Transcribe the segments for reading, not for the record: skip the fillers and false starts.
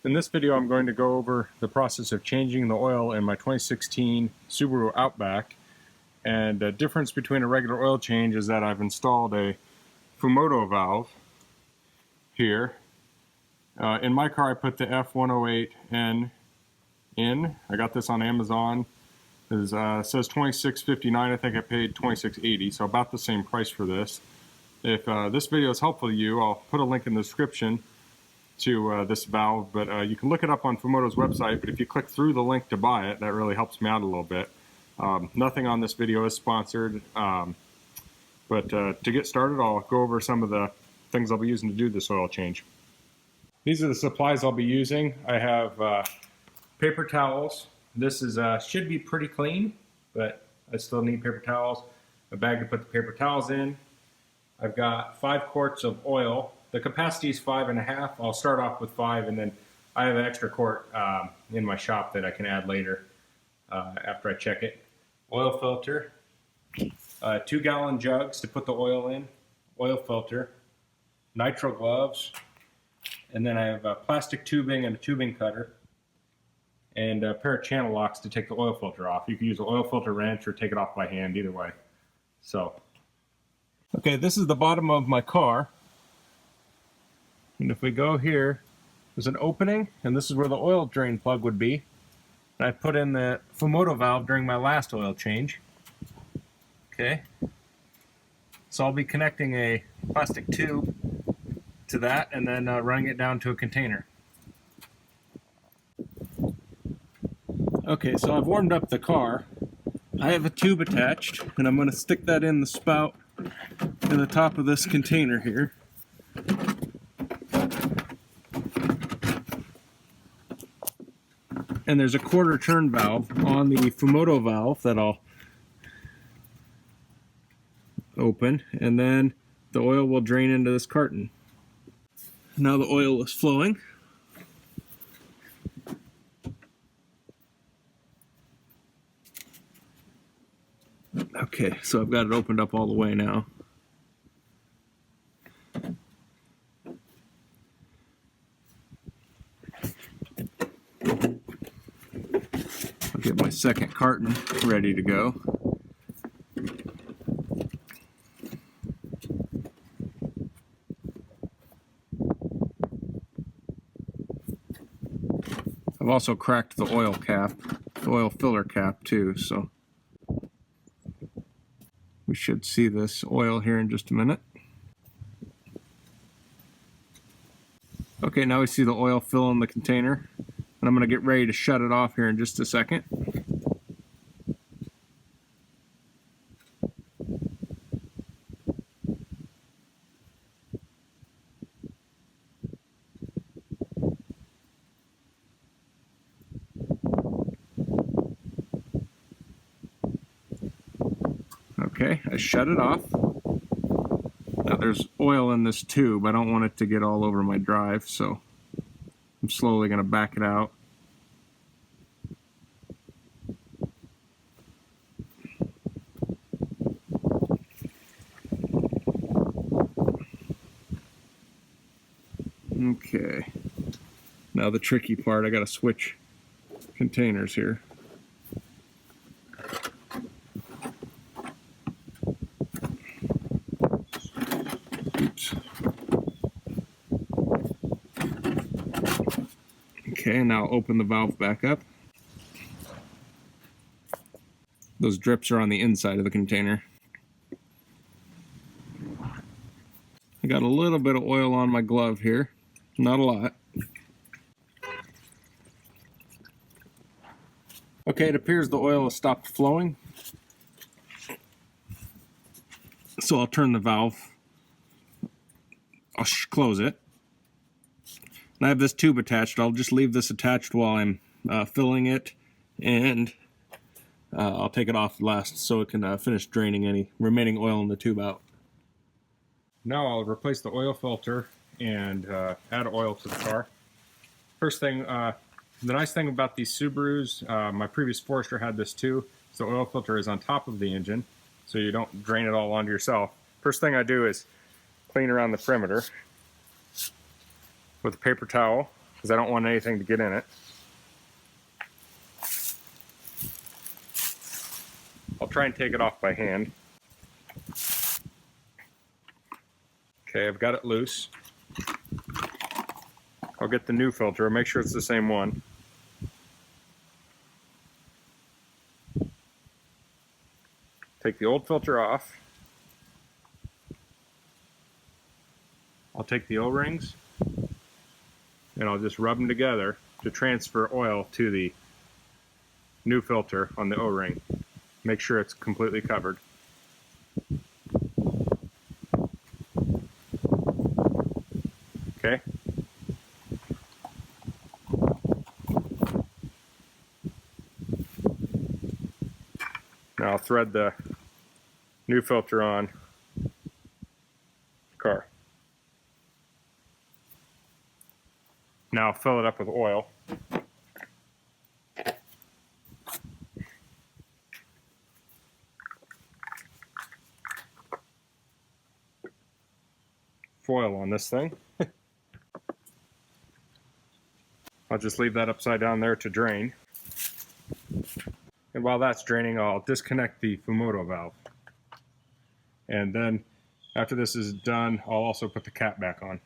In this video, I'm going to go over the process of changing the oil in my 2016 Subaru Outback. And the difference between a regular oil change is that I've installed a Fumoto valve here. In my car, I put the F108N in. I got this on Amazon. It says $26.59. I think I paid $26.80, so about the same price for this. If this video is helpful to you, I'll put a link in the description to this valve, but you can look it up on Fumoto's website, but if you click through the link to buy it, that really helps me out a little bit. Nothing on this video is sponsored, but to get started, I'll go over some of the things I'll be using to do this oil change. These are the supplies I'll be using. I have paper towels. This is should be pretty clean, but I still need paper towels. A bag to put the paper towels in. I've got 5 quarts of oil. The capacity is 5.5. I'll start off with 5, and then I have an extra quart in my shop that I can add later after I check it. Oil filter, 2-gallon jugs to put the oil in, oil filter, nitrile gloves, and then I have plastic tubing and a tubing cutter, and a pair of channel locks to take the oil filter off. You can use an oil filter wrench or take it off by hand, either way. So, okay, this is the bottom of my car. And if we go here, there's an opening, and this is where the oil drain plug would be. And I put in the Fumoto valve during my last oil change. Okay. So I'll be connecting a plastic tube to that and then running it down to a container. Okay, so I've warmed up the car. I have a tube attached, and I'm going to stick that in the spout in the top of this container here. And there's a quarter turn valve on the Fumoto valve that I'll open, and then the oil will drain into this carton. Now the oil is flowing. Okay, so I've got it opened up all the way now. I'll get my second carton ready to go. I've also cracked the oil cap, the oil filler cap too, so we should see this oil here in just a minute. Okay, now we see the oil fill in the container, and I'm going to get ready to shut it off here in just a second. Okay, I shut it off. Now there's oil in this tube. I don't want it to get all over my drive, so I'm slowly going to back it out. Okay, now the tricky part, I got to switch containers here. Oops. Okay, now open the valve back up. Those drips are on the inside of the container. I got a little bit of oil on my glove here, not a lot. Okay, it appears the oil has stopped flowing. So I'll turn the valve. I'll close it. And I have this tube attached. I'll just leave this attached while I'm filling it, and I'll take it off last so it can finish draining any remaining oil in the tube out. Now I'll replace the oil filter and add oil to the car. First thing, the nice thing about these Subarus, my previous Forester had this too, so the oil filter is on top of the engine, so you don't drain it all onto yourself. First thing I do is clean around the perimeter with a paper towel. because I don't want anything to get in it. I'll try and take it off by hand. Okay, I've got it loose. I'll get the new filter, make sure it's the same one. Take the old filter off. I'll take the O-rings and I'll just rub them together to transfer oil to the new filter on the O-ring. Make sure it's completely covered. Okay. Now I'll thread the new filter on the car. Now I'll fill it up with oil. Foil on this thing. I'll just leave that upside down there to drain. And while that's draining, I'll disconnect the Fumoto valve. And then after this is done, I'll also put the cap back on.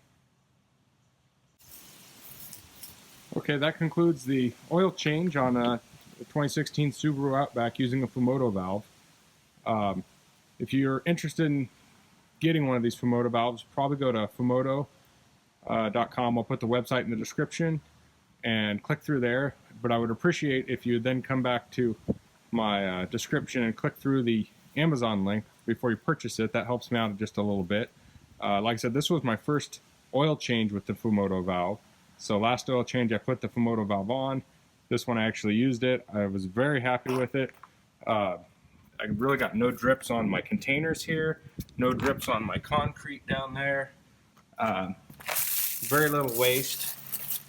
Okay, that concludes the oil change on a 2016 Subaru Outback using a Fumoto valve. If you're interested in getting one of these Fumoto valves, probably go to fumoto.com. I'll put the website in the description and click through there. But I would appreciate if you then come back to my description and click through the Amazon link before you purchase it. That helps me out just a little bit. Like I said, this was my first oil change with the Fumoto valve. So last oil change I put the Fumoto valve on. This one I actually used it. I was very happy with it. I really got no drips on my containers here, no drips on my concrete down there. Very little waste.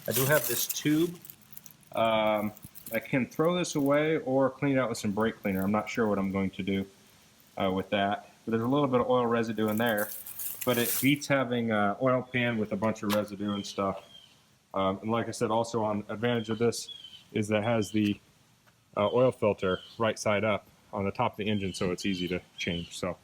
I do have this tube. I can throw this away or clean it out with some brake cleaner. I'm not sure what I'm going to do with that. But there's a little bit of oil residue in there, but it beats having an oil pan with a bunch of residue and stuff. And like I said, also on advantage of this is that it has the oil filter right side up on the top of the engine, so it's easy to change. So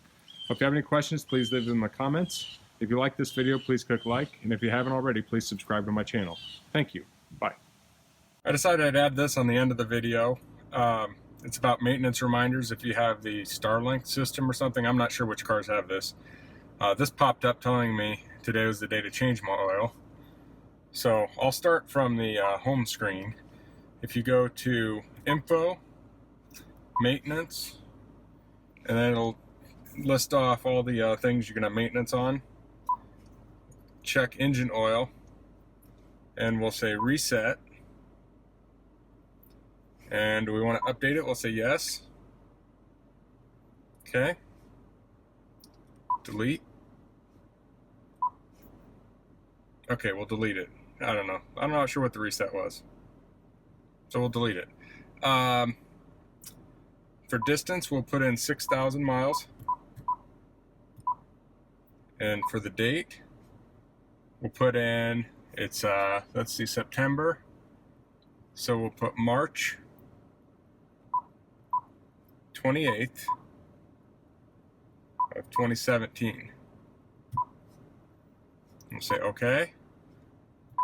if you have any questions, please leave them in the comments. If you like this video, please click like, and if you haven't already, please subscribe to my channel. Thank you. Bye. I decided I'd add this on the end of the video. It's about maintenance reminders if you have the Starlink system or something. I'm not sure which cars have this. This popped up telling me today was the day to change my oil. So I'll start from the home screen. If you go to Info, Maintenance, and then it'll list off all the things you're going to have maintenance on. Check engine oil, and we'll say reset. And do we want to update it? We'll say yes. Okay. Delete. Okay, we'll delete it. I don't know. I'm not sure what the reset was. So we'll delete it. For distance, we'll put in 6,000 miles. And for the date, we'll put in, it's, let's see, September. So we'll put March 28th of 2017. We'll say okay.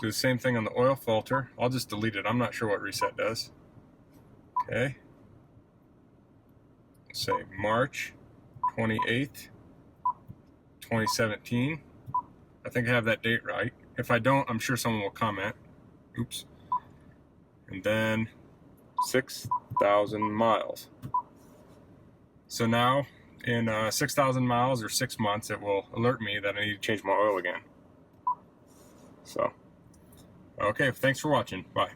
Do the same thing on the oil filter. I'll just delete it. I'm not sure what reset does. Okay. Say March 28th, 2017. I think I have that date right. If I don't, I'm sure someone will comment. Oops. And then 6,000 miles. So now in 6,000 miles or 6 months, it will alert me that I need to change my oil again. So, okay, thanks for watching. Bye.